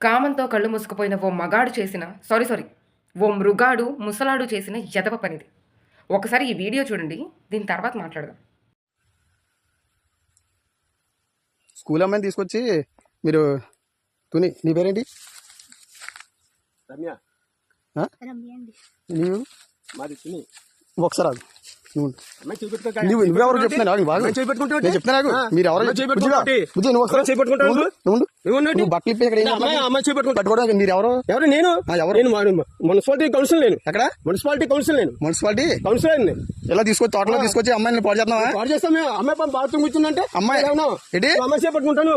కామంతో కళ్ళు మూసుకుపోయిన ఓ మగాడు చేసిన ఓ మృగాడు ముసలాడు చేసిన ఎదవ పనిది. ఒకసారి ఈ వీడియో చూడండి, దీని తర్వాత మాట్లాడదాం. స్కూల్ అమ్మాయిని తీసుకొచ్చి మీరు తుని, నీ పేరేంటి? రమ్య. నీవు? మాది తుని. ఒకసారి ఆగు. నువ్వెవరు చెప్తున్నా చెప్తున్నా మీరు ఎవరు పట్టుకోవడానికి మీరు ఎవరు? నేను మున్సిపాలిటీ కౌన్సిల్. నేను ఎక్కడ? Municipality council. Municipality councillor. ఎలా తీసుకొచ్చి తోటలో తీసుకొచ్చి అమ్మాయిని పాడు చేస్తున్నావా? పాడు చేస్తాం. అమ్మాయి బాత్రూమ్ కూర్చుందంటే అమ్మాయి ఏంటి? అమ్మాయి చేపట్టుకుంటాను.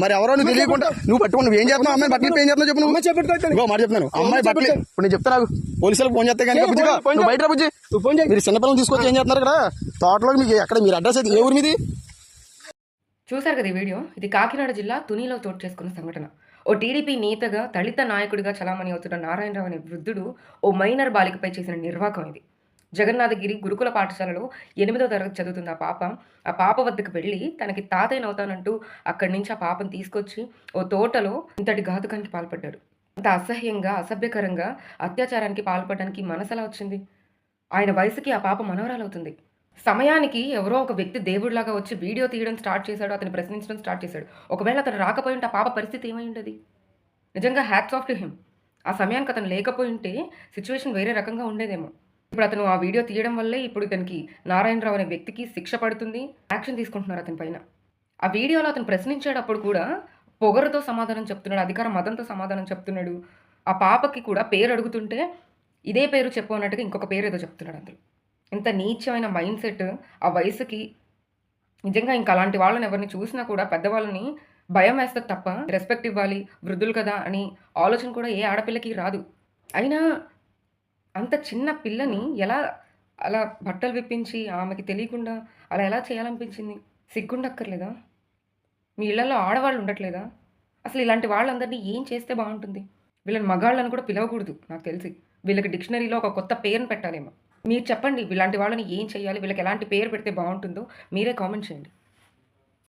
మరి ఎవరో నువ్వు తెలియకుండా నువ్వు పట్టుకుని నువ్వు ఏం చేస్తున్నావు? అమ్మాయి బట్టలు ఏం చేస్తున్నావు చెప్పు. నువ్వు చేపట్టుకో మాట చెప్తున్నాను. అమ్మాయి బట్టలు ఇప్పుడు నేను చెప్తాను, పోలీసులకు ఫోన్ చేస్తే కానీ నువ్వు బయట బుజ్జి మీరు చిన్నపిల్లలు తీసుకొచ్చి ఏం చేస్తున్నారు ఇక్కడ తోటలోకి? మీకు ఎక్కడ మీరు అడ్రస్ అయితే ఏ ఊరి మీది? చూశారు కదా ఈ వీడియో. ఇది కాకినాడ జిల్లా తునిలో చోటు చేసుకున్న సంఘటన. ఓ టీడీపీ నేతగా దళిత నాయకుడిగా చలామణి అవుతున్న నారాయణరావు అనే వృద్ధుడు ఓ మైనర్ బాలికపై చేసిన నిర్వాకం ఇది. జగన్నాథగిరి గురుకుల పాఠశాలలో 8వ తరగతి చదువుతున్న ఆ పాప వద్దకు వెళ్ళి తనకి తాతయ్యనవుతానంటూ అక్కడి నుంచి ఆ పాపను తీసుకొచ్చి ఓ తోటలో ఇంతటి ఘాతుకానికి పాల్పడ్డాడు. అంత అసహ్యంగా అసభ్యకరంగా అత్యాచారానికి పాల్పడడానికి మనసలా వచ్చింది? ఆయన వయసుకి ఆ పాప మనవరాలవుతుంది. సమయానికి ఎవరో ఒక వ్యక్తి దేవుడిలాగా వచ్చి వీడియో తీయడం స్టార్ట్ చేశాడు, అతను ప్రశ్నించడం స్టార్ట్ చేశాడు. ఒకవేళ అతను రాకపోయి ఉంటే ఆ పాప పరిస్థితి ఏమై ఉండేది? నిజంగా హ్యాట్స్ ఆఫ్ టు హిమ్. ఆ సమయానికి అతను లేకపోయి ఉంటే సిచ్యువేషన్ వేరే రకంగా ఉండేదేమో. ఇప్పుడు అతను ఆ వీడియో తీయడం వల్లే ఇప్పుడు ఇతనికి నారాయణరావు అనే వ్యక్తికి శిక్ష పడుతుంది, యాక్షన్ తీసుకుంటున్నారు అతని పైన. ఆ వీడియోలో అతను ప్రశ్నించేటప్పుడు కూడా పొగరుతో సమాధానం చెప్తున్నాడు, అధికార మతంతో సమాధానం చెప్తున్నాడు. ఆ పాపకి కూడా పేరు అడుగుతుంటే ఇదే పేరు చెప్పు అన్నట్టుగా ఇంకొక పేరు ఏదో చెప్తున్నాడు. అందులో ఇంత నీచమైన మైండ్ సెట్ ఆ వయసుకి. నిజంగా ఇంకా అలాంటి వాళ్ళని ఎవరిని చూసినా కూడా పెద్దవాళ్ళని భయం వేస్తుంది తప్ప రెస్పెక్ట్ ఇవ్వాలి, వృద్ధులు కదా అని ఆలోచన కూడా ఏ ఆడపిల్లకి రాదు. అయినా అంత చిన్న పిల్లని ఎలా అలా బట్టలు విప్పించి ఆమెకి తెలియకుండా అలా ఎలా చేయాలనిపించింది? సిగ్గుండక్కర్లేదా? మీ ఇళ్లలో ఆడవాళ్ళు ఉండట్లేదా? అసలు ఇలాంటి వాళ్ళందరినీ ఏం చేస్తే బాగుంటుంది? వీళ్ళని మగాళ్ళని కూడా పిలవకూడదు నాకు తెలిసి. వీళ్ళకి డిక్షనరీలో ఒక కొత్త పేరుని పెట్టాలేమో. మీరు చెప్పండి, ఇలాంటి వాళ్ళని ఏం చేయాలి, వీళ్ళకి ఎలాంటి పేరు పెడితే బాగుంటుందో మీరే కామెంట్ చేయండి.